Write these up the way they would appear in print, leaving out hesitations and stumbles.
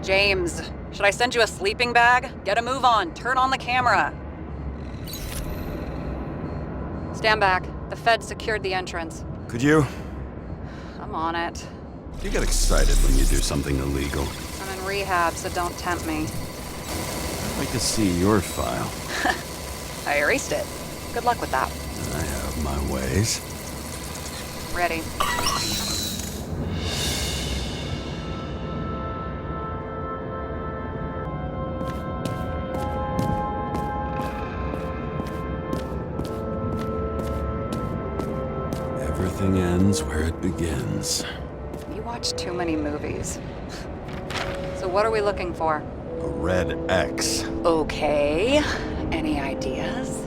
James, should I send you a sleeping bag? Get a move on. Turn on the camera. Stand back. The Fed secured the entrance. Could you? I'm on it. You get excited when you do something illegal. I'm in rehab, so don't tempt me. I'd like to see your file. I erased it. Good luck with that. I have my ways. Ready. Everything ends where it begins. You watch too many movies. So what are we looking for? A red X. Okay. Any ideas?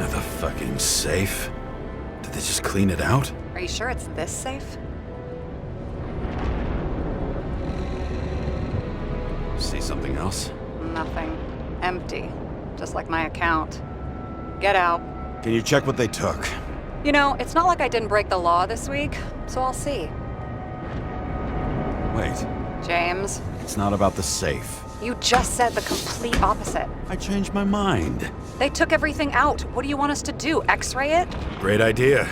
The fucking safe? Did they just clean it out? Are you sure it's this safe? See something else? Nothing. Empty. Just like my account. Get out. Can you check what they took? You know, it's not like I didn't break the law this week, so I'll see. Wait, James, it's not about the safe. you just said the complete opposite. I changed my mind. They took everything out. What do you want us to do? X-ray it? Great idea.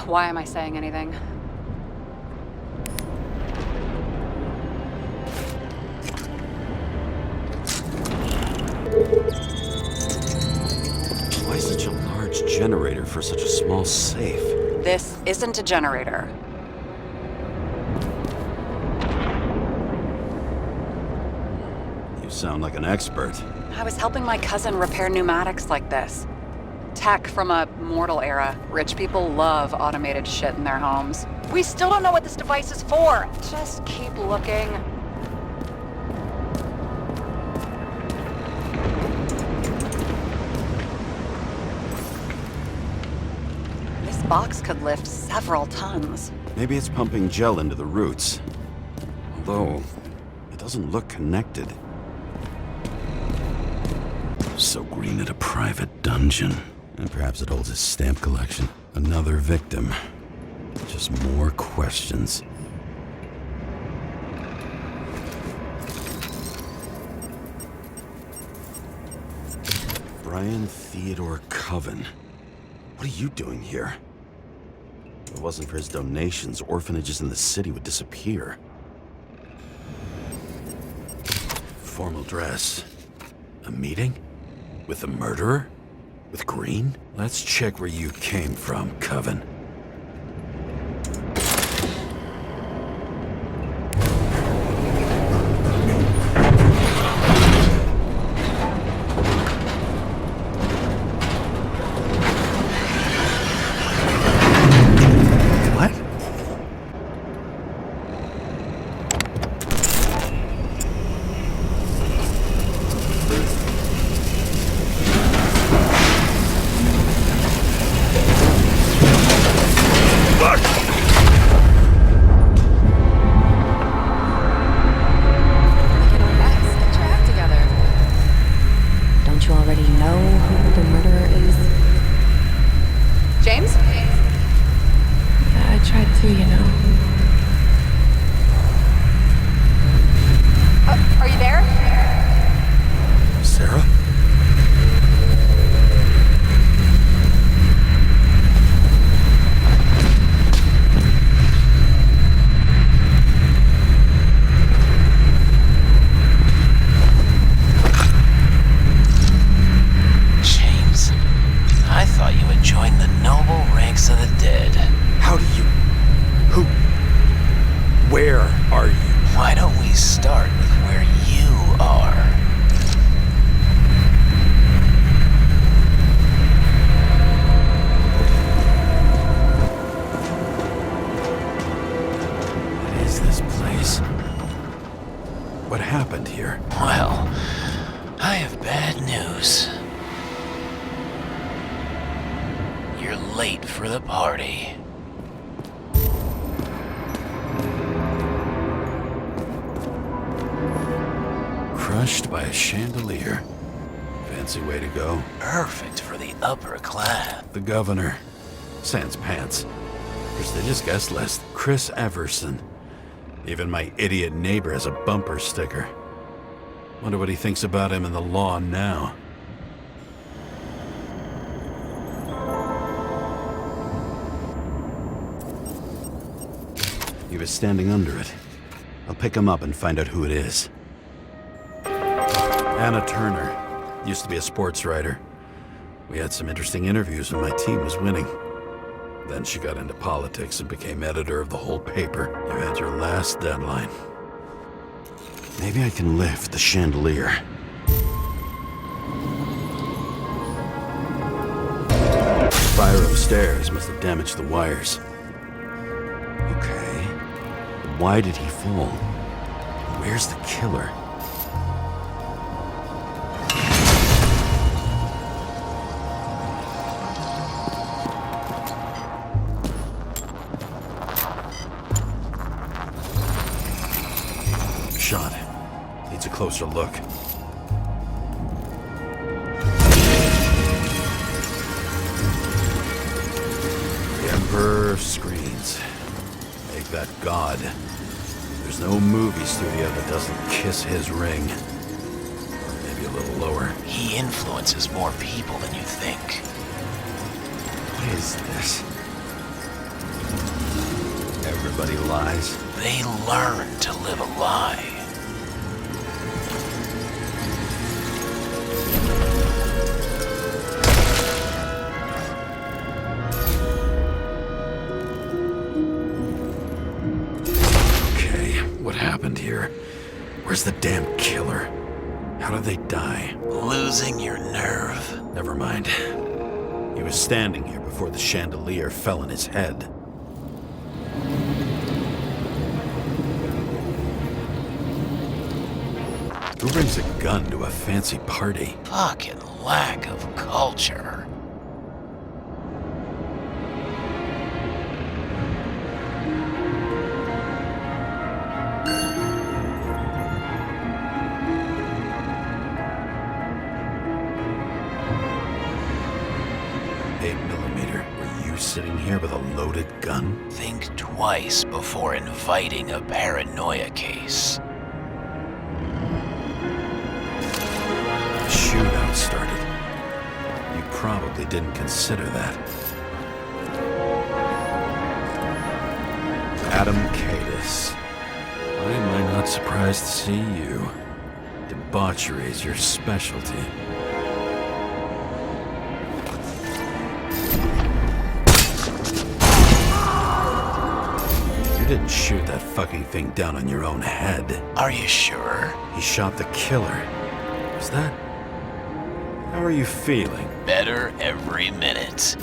Why am I saying anything? Why such a large generator for such a small safe? This isn't a generator. You sound like an expert. I was helping my cousin repair pneumatics like this. Tech from a mortal era. Rich people love automated shit in their homes. We still don't know what this device is for. Just keep looking. This box could lift several tons. Maybe it's pumping gel into the roots. Although, it doesn't look connected. So Green at a private dungeon. And perhaps it holds his stamp collection. Another victim. Just more questions. Brian Theodore Coven. What are you doing here? If it wasn't for his donations, orphanages in the city would disappear. Formal dress. A meeting? With the murderer? With Green? Let's check where you came from, Coven. What? Don't you already know who the murderer is? James? Yeah, I tried to, you know. Are you there? Sarah? James, I thought you had joined the noble ranks of the dead. How do you... Who... Where are you? Why don't we start with where you are? What is this place? What happened here? Well, I have bad news. You're late for the party. Crushed by a chandelier. Fancy way to go. Perfect for the upper class. The governor. Sans pants. Prestigious guest list. Chris Everson. Even my idiot neighbor has a bumper sticker. Wonder what he thinks about him and the law now. He was standing under it. I'll pick him up and find out who it is. Anna Turner. Used to be a sports writer. We had some interesting interviews when my team was winning. Then she got into politics and became editor of the whole paper. You had your last deadline. Maybe I can lift the chandelier. Fire upstairs must have damaged the wires. Okay. Why did he fall? Where's the killer? Shot. Needs a closer look. The Emperor of Screens. Make that God. There's no movie studio that doesn't kiss his ring. Or maybe a little lower. He influences more people than you think. What is this? Everybody lies. They learn to live a lie. Okay, what happened here? Where's the damn killer? How did they die? Losing your nerve. Never mind. He was standing here before the chandelier fell on his head. Who brings a gun to a fancy party? Fucking lack of culture. Were you sitting here with a loaded gun? Think twice before inviting a paranoia case. The shootout started. You probably didn't consider that. Adam Cadis. Why am I not surprised to see you? Debauchery is your specialty. You didn't shoot that fucking thing down on your own head. Are you sure? He shot the killer. Is that... How are you feeling? Better every minute.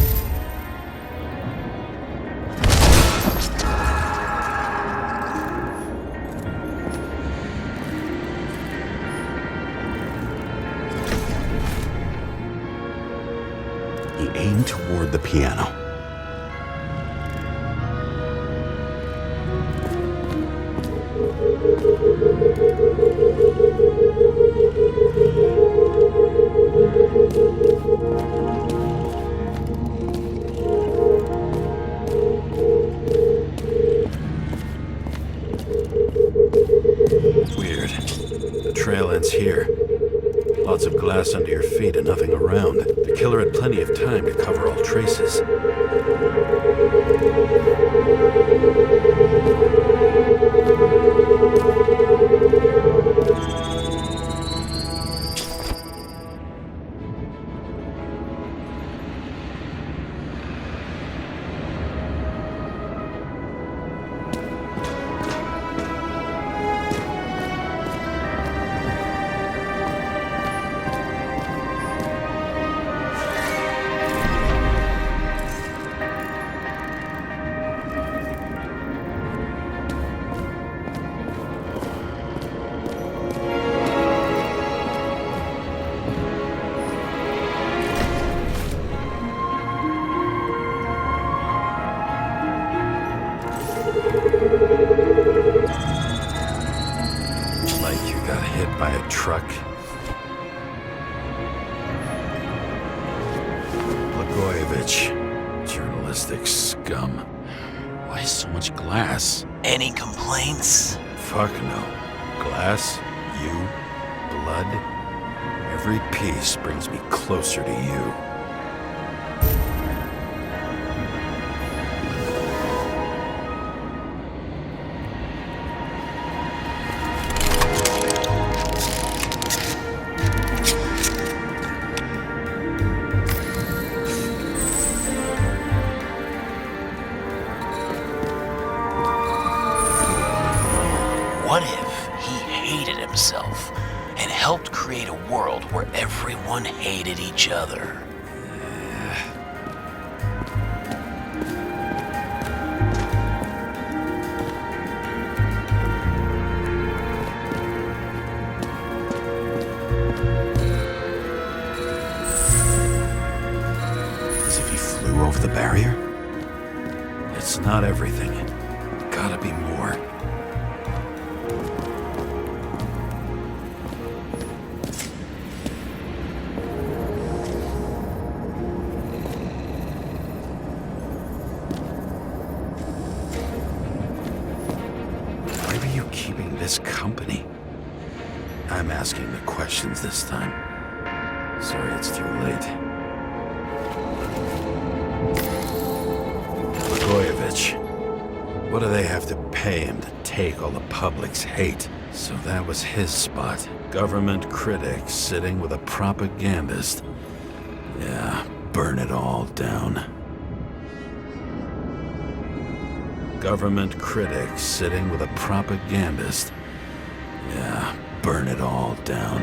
He aimed toward the piano. Weird. The trail ends here. Lots of glass under your feet and nothing around. The killer had plenty of time to cover all traces. Like you got hit by a truck. Blagojevich. Journalistic scum. Why so much glass? Any complaints? Fuck no. Glass, you, blood. Every piece brings me closer to you. What if he hated himself and helped create a world where everyone hated each other? As if he flew over the barrier? It's not everything. Gotta be more. Why are you keeping this company? I'm asking the questions this time. Sorry it's too late. Blagojevich. What do they have to pay him to take all the public's hate? So that was his spot. Government critic sitting with a propagandist. Yeah, burn it all down. Government critic sitting with a propagandist. Yeah, burn it all down.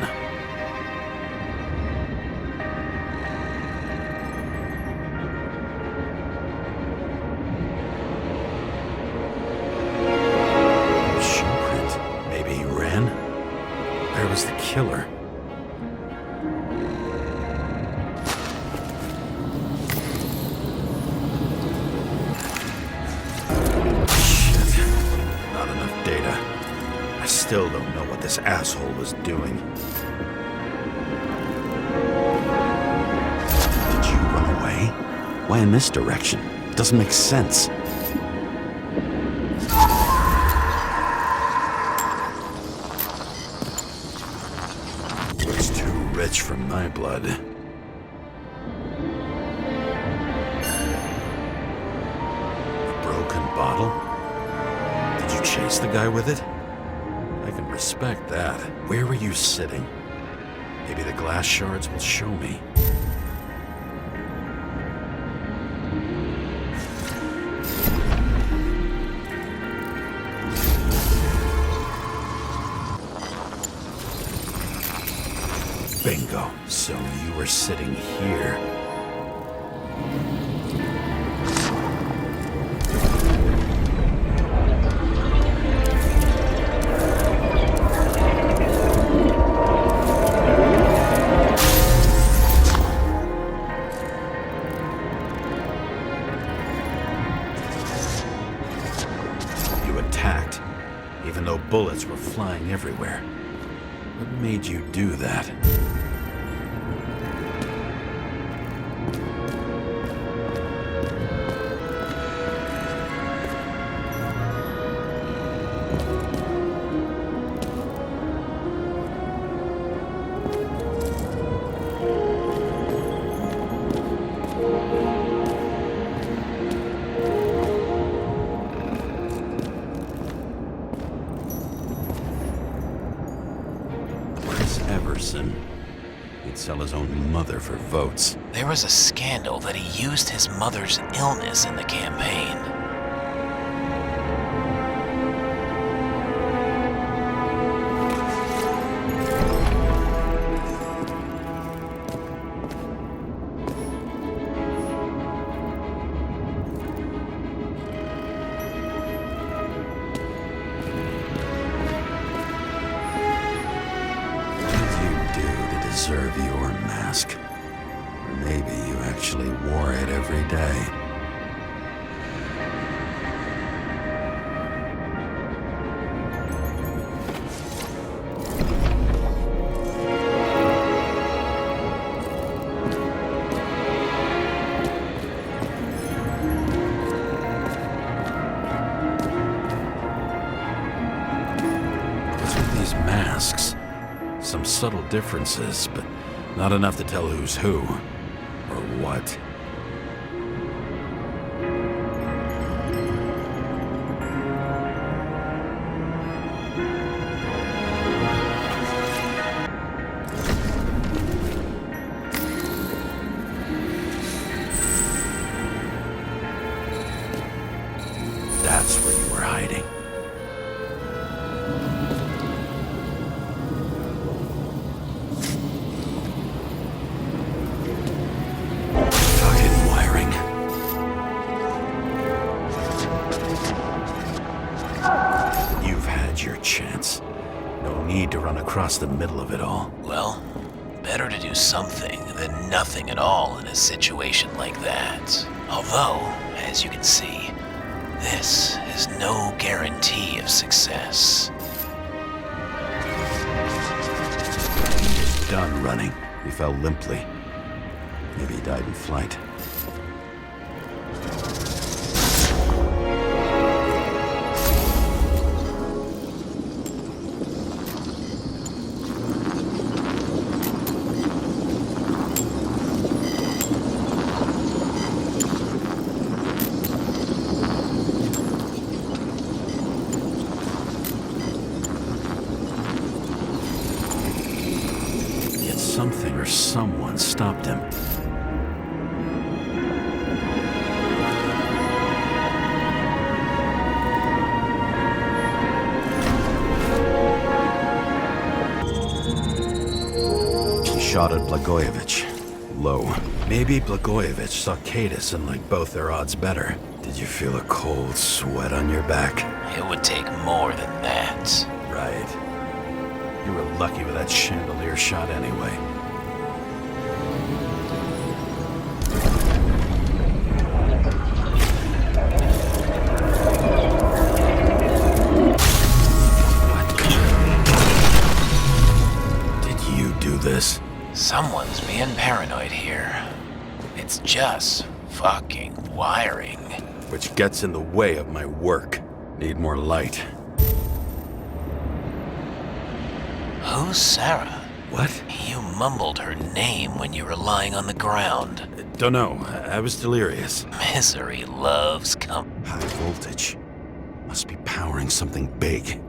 Showprint. Maybe he ran? Where was the killer? Not enough data. I still don't know what this asshole was doing. Did you run away? Why in this direction? Doesn't make sense. It's too rich for my blood. A broken bottle? Did you chase the guy with it? I can respect that. Where were you sitting? Maybe the glass shards will show me. Bingo. So you were sitting here. You attacked, even though bullets were flying everywhere. What made you do that? Everson. He'd sell his own mother for votes. There was a scandal that he used his mother's illness in the campaign. Deserve your mask. Or maybe you actually wore it every day. subtle differences, but not enough to tell who's who, or what. That's where you were hiding. Fucking wiring. You've had your chance. No need to run across the middle of it all. Well, better to do something than nothing at all in a situation like that. Although, as you can see, this is no guarantee of success. He's done running. He fell limply. Maybe he died in flight. Something or someone stopped him. He shot at Blagojevich. Low. Maybe Blagojevich saw Cadis and liked both their odds better. Did you feel a cold sweat on your back? It would take more than that. Right. You were lucky with that chandelier shot anyway. Did you do this? Someone's being paranoid here. It's just fucking wiring. Which gets in the way of my work. Need more light. Who's Sarah? What? You mumbled her name when you were lying on the ground. Don't know. I was delirious. Misery loves High voltage. Must be powering something big.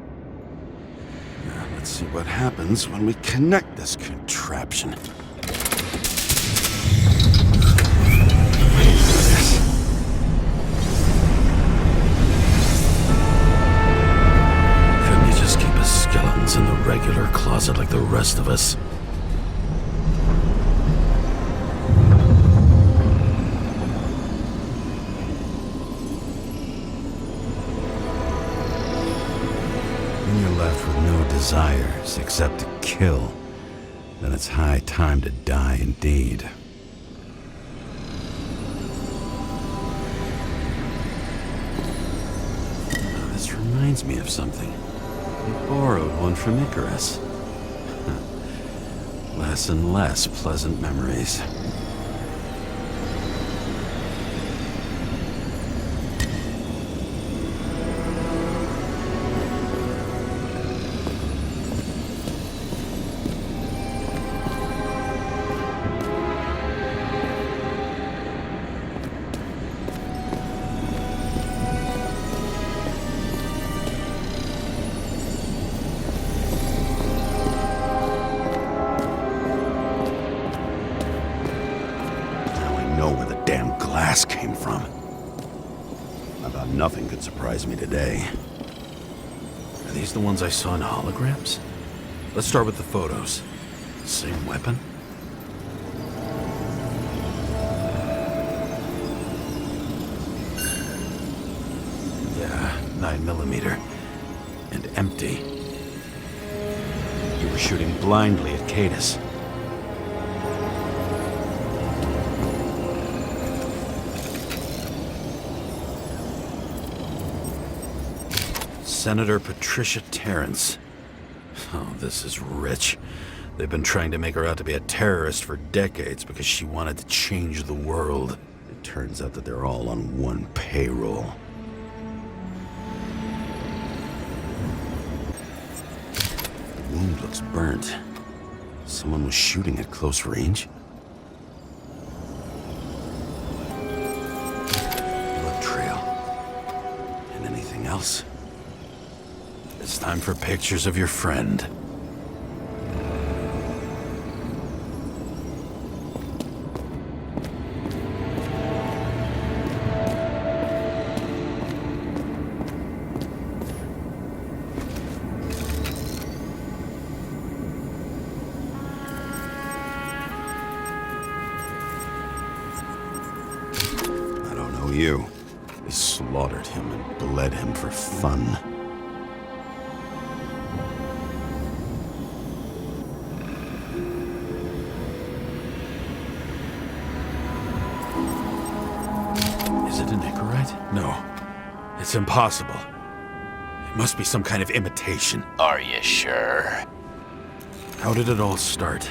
Now, let's see what happens when we connect this contraption. Couldn't you just keep his skeletons in the regular closet like the rest of us? When you're left with no desires except to kill, then it's high time to die indeed. Now, this reminds me of something. You borrowed one from Icarus. Less and less pleasant memories. Know where the damn glass came from. I thought nothing could surprise me today. Are these the ones I saw in holograms? Let's start with the photos. Same weapon? Yeah, 9mm. And empty. You were shooting blindly at Cadis. Senator Patricia Terrence. Oh, this is rich. They've been trying to make her out to be a terrorist for decades because she wanted to change the world. It turns out that they're all on one payroll. The wound looks burnt. Someone was shooting at close range? Blood trail. And anything else? It's time for pictures of your friend. I don't know you. They slaughtered him and bled him for fun. Is it a Nicorite? No. It's impossible. It must be some kind of imitation. Are you sure? How did it all start?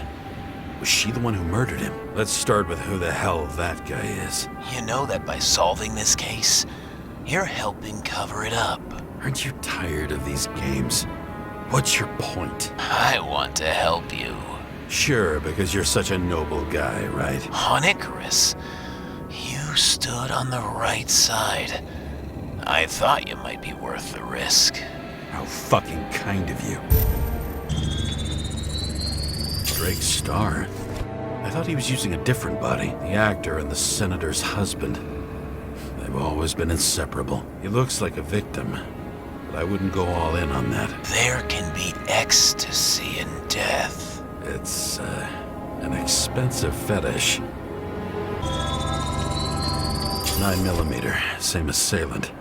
Was she the one who murdered him? Let's start with who the hell that guy is. You know that by solving this case, you're helping cover it up. Aren't you tired of these games? What's your point? I want to help you. Sure, because you're such a noble guy, right? On Icarus, you stood on the right side. I thought you might be worth the risk. How fucking kind of you. Drake Starr? I thought he was using a different body. The actor and the senator's husband. They've always been inseparable. He looks like a victim, but I wouldn't go all in on that. There can be ecstasy in death. It's, an expensive fetish. 9mm, same assailant.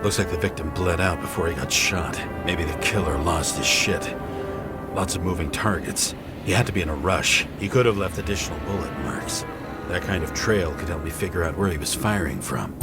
Looks like the victim bled out before he got shot. Maybe the killer lost his shit. Lots of moving targets. He had to be in a rush. He could have left additional bullet marks. That kind of trail could help me figure out where he was firing from.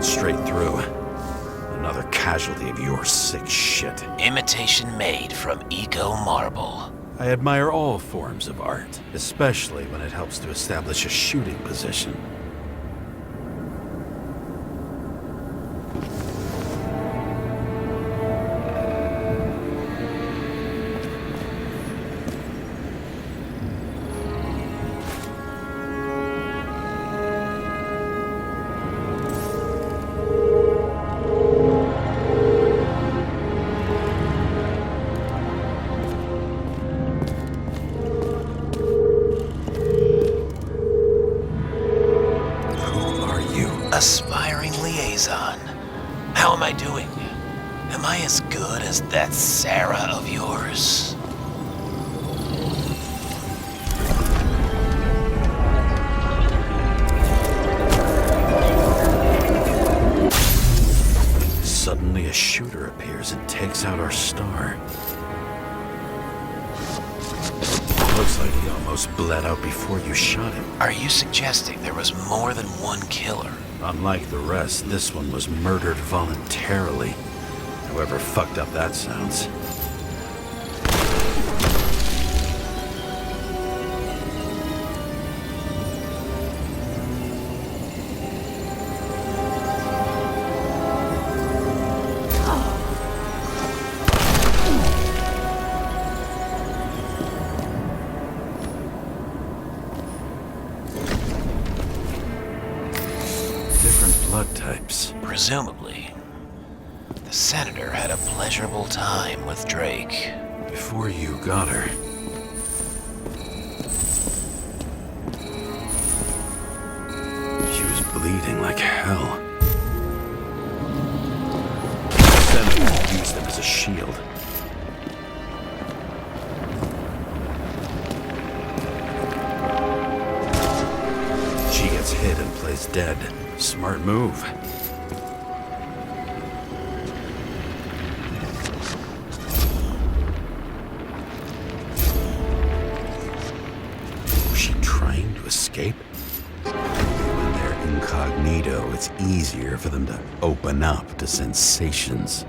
Straight through. Another casualty of your sick shit. Imitation made from Eco Marble. I admire all forms of art, especially when it helps to establish a shooting position. Aspiring liaison. How am I doing? Am I as good as that Sarah of yours? Suddenly a shooter appears and takes out our star. Looks like he almost bled out before you shot him. Are you suggesting there was more than one killer? Unlike the rest, this one was murdered voluntarily. However fucked up that sounds. Blood types. Presumably, the senator had a pleasurable time with Drake. Before you got her. She was bleeding like hell. The senator used them as a shield. She gets hit and plays dead. Smart move. Was she trying to escape? When they're incognito, it's it's easier for them to open up to sensations.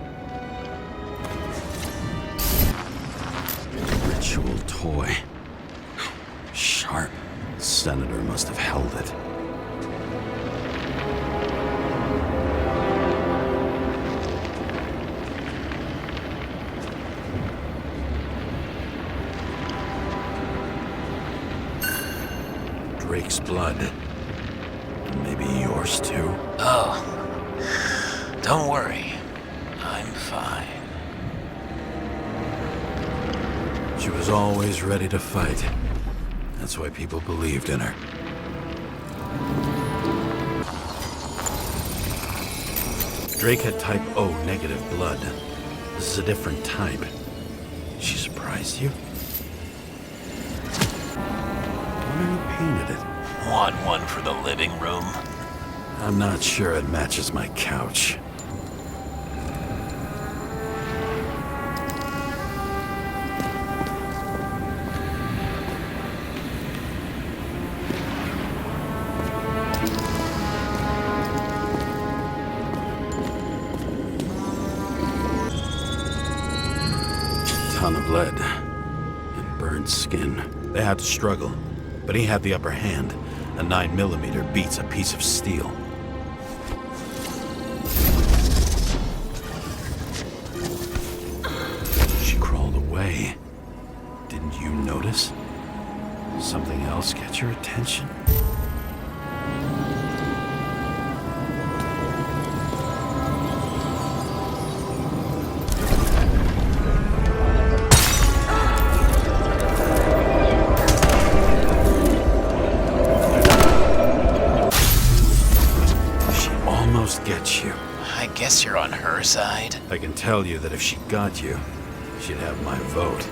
Ritual toy. Sharp. Senator must have held it. Drake's blood. Maybe yours too? Oh, don't worry. I'm fine. She was always ready to fight. That's why people believed in her. Drake had type O negative blood. This is a different type. She surprised you? Why you painted it? Want one for the living room? I'm not sure it matches my couch. Ton of lead and burned skin. They had to struggle, but he had the upper hand. A 9mm beats a piece of steel. She crawled away. Didn't you notice? Something else get your attention? Get you. I guess you're on her side. I can tell you that if she got you, she'd have my vote.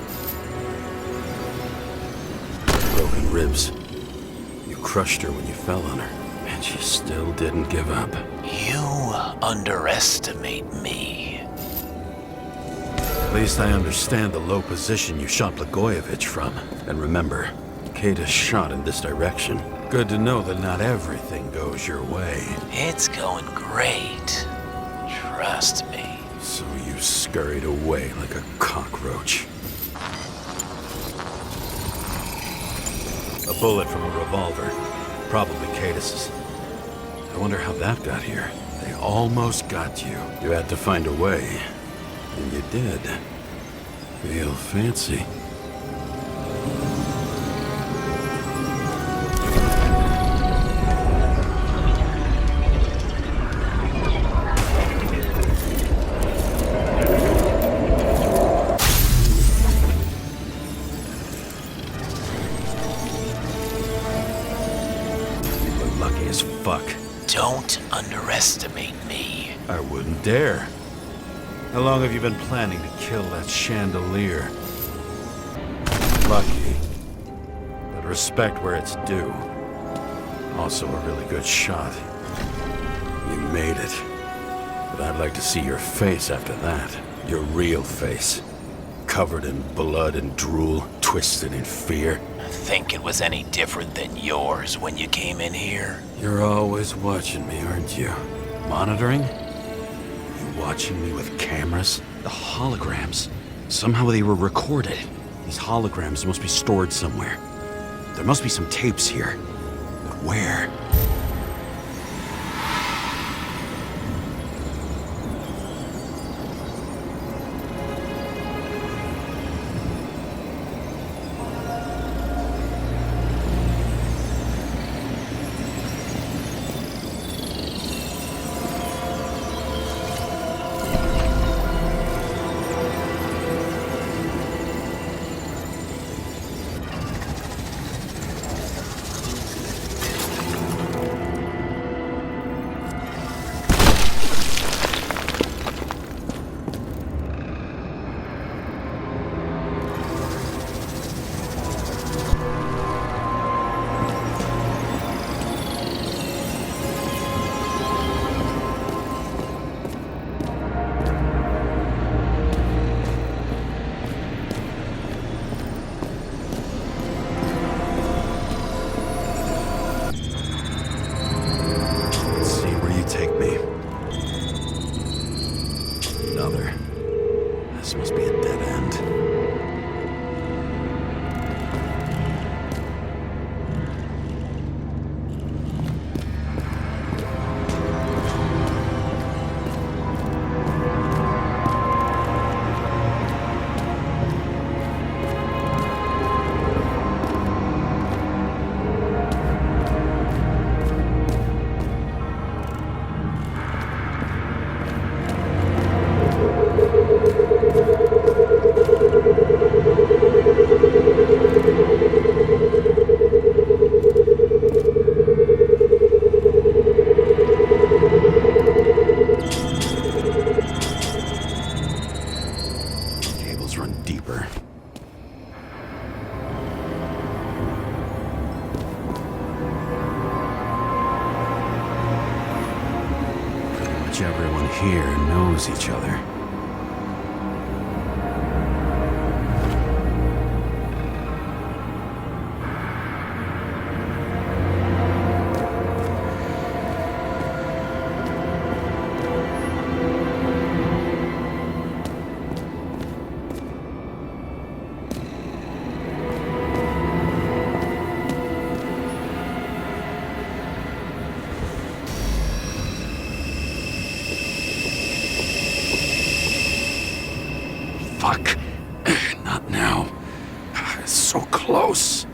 Broken ribs. You crushed her when you fell on her, and she still didn't give up. You underestimate me. At least I understand the low position you shot Blagojevich from. And remember, Kate is shot in this direction. Good to know that not everything goes your way. It's going great. Trust me. So you scurried away like a cockroach. A bullet from a revolver. Probably Cadis's. I wonder how that got here. They almost got you. You had to find a way. And you did. Real fancy. Fuck. Don't underestimate me. I wouldn't dare. How long have you been planning to kill that chandelier? Lucky. But respect where it's due. Also a really good shot. You made it. But I'd like to see your face after that. Your real face. Covered in blood and drool, twisted in fear. Think it was any different than yours when you came in here? You're always watching me, aren't you? Monitoring? You watching me with cameras? The holograms. Somehow they were recorded. These holograms must be stored somewhere. There must be some tapes here. But where? another. This must be a dead end. Cables run deeper. Pretty much everyone here knows each other. Fuck. Not now. It's so close.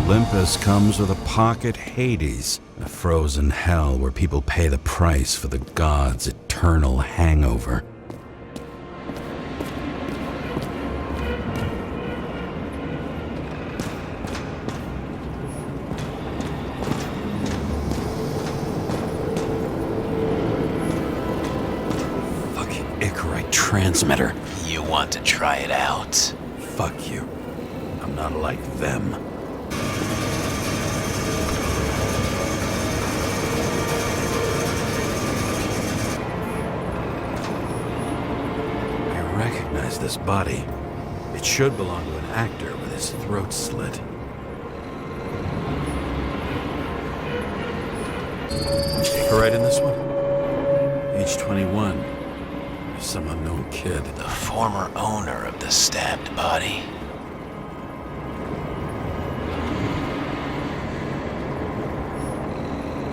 Olympus comes with a pocket Hades, a frozen hell where people pay the price for the gods' eternal hangover. Fucking Icarite transmitter. You want to try it out? Fuck you. I'm not like them. I recognize this body. It should belong to an actor with his throat slit. Icarite in this one? Age 21. Some unknown kid. The former owner of the stabbed body?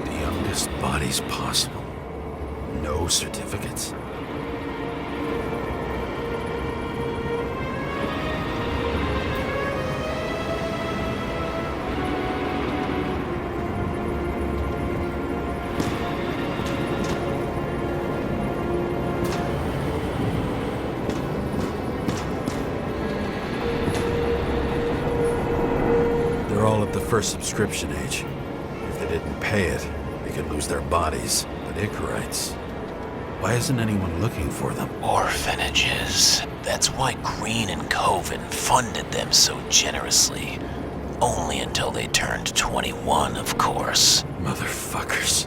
The youngest bodies possible. No certificates. They're all at the first subscription age. If they didn't pay it, they could lose their bodies. But Icarites, why isn't anyone looking for them? Orphanages. That's why Green and Coven funded them so generously. Only until they turned 21, of course. Motherfuckers.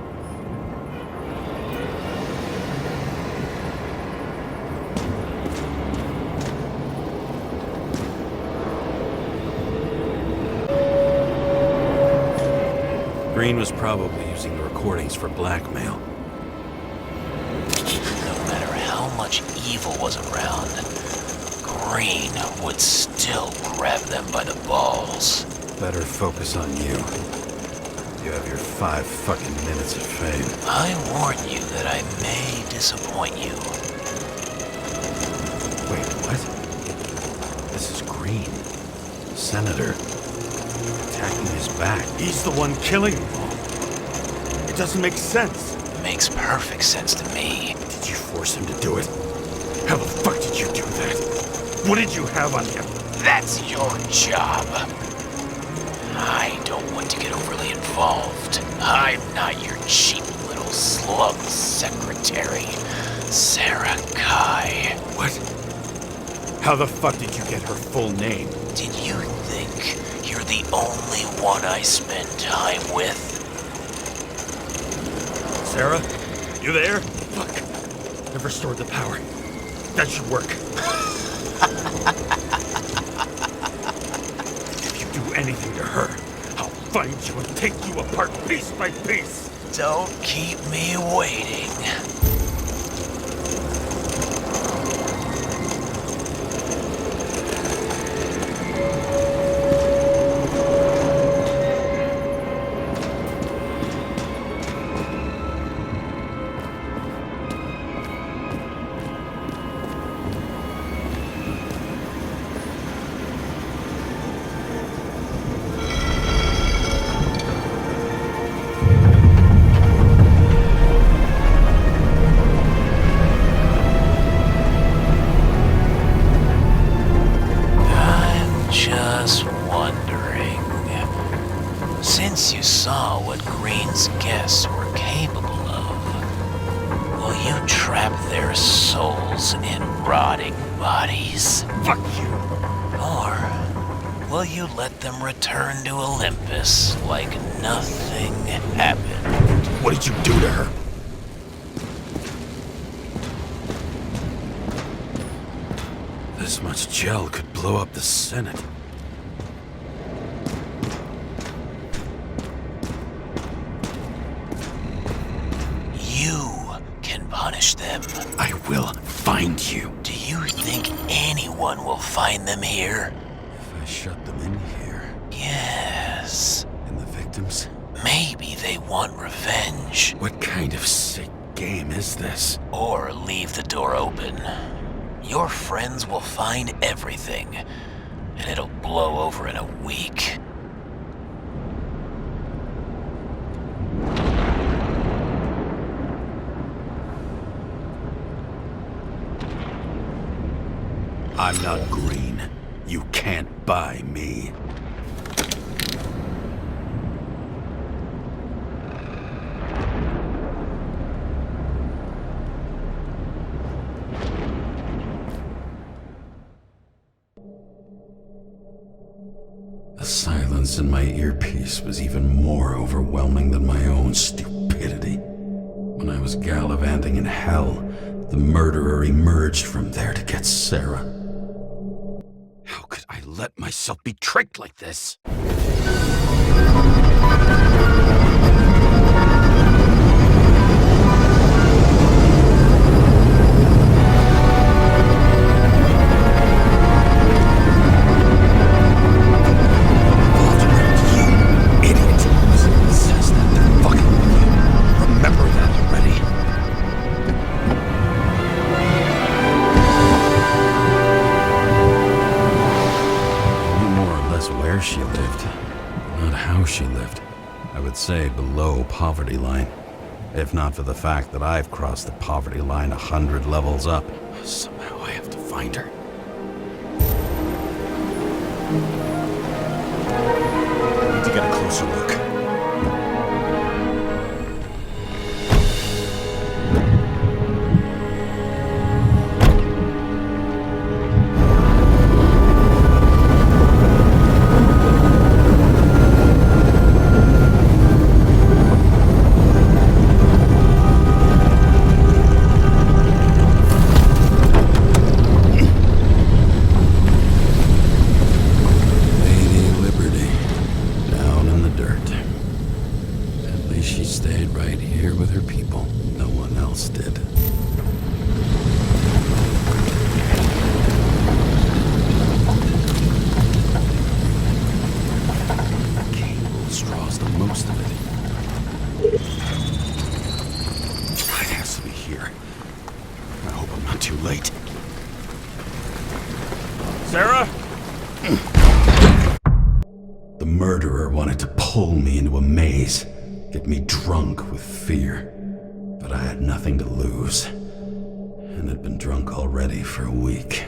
Green was probably using the recordings for blackmail. No matter how much evil was around, Green would still grab them by the balls. Better focus on you. You have your 5 fucking minutes of fame. I warn you that I may disappoint you. Wait, what? This is Green. Senator. Attacking his back. He's the one killing them all. It doesn't make sense. Makes perfect sense to me. Did you force him to do it? How the fuck did you do that? What did you have on him? That's your job. I don't want to get overly involved. I'm not your cheap little slug secretary, Sarah Kai. What? How the fuck did you get her full name? Did you think you're the only one I spend time with? Sarah? You there? Fuck. I've restored the power. That should work. If you do anything to her, I'll find you and take you apart piece by piece. Don't keep me waiting. Just wondering, since you saw what Green's guests were capable of, will you trap their souls in rotting bodies? Fuck you! Or will you let them return to Olympus like nothing happened? What did you do to her? This much gel could blow up the Senate. You can punish them. I will find you. Do you think anyone will find them here? If I shut them in here, Yes. and the victims? Maybe they want revenge. What kind of sick game is this? Or leave the door open. Your friends will find everything, and it'll blow over in a week. I'm not Green. You can't buy me. The silence in my earpiece was even more overwhelming than my own stupidity. When I was gallivanting in hell, the murderer emerged from there to get Sarah. How could I let myself be tricked like this? She lived, not how she lived. I would say below poverty line, if not for the fact that I've crossed the poverty line 100 levels up. Somehow I have to find her. I need to get a closer look. She stayed right here with her people. No one else did. Cable straws the most of it. It has to be here. I hope I'm not too late. Sarah? The murderer wanted to pull me into a maze. Get me drunk with fear. But I had nothing to lose. And had been drunk already for a week.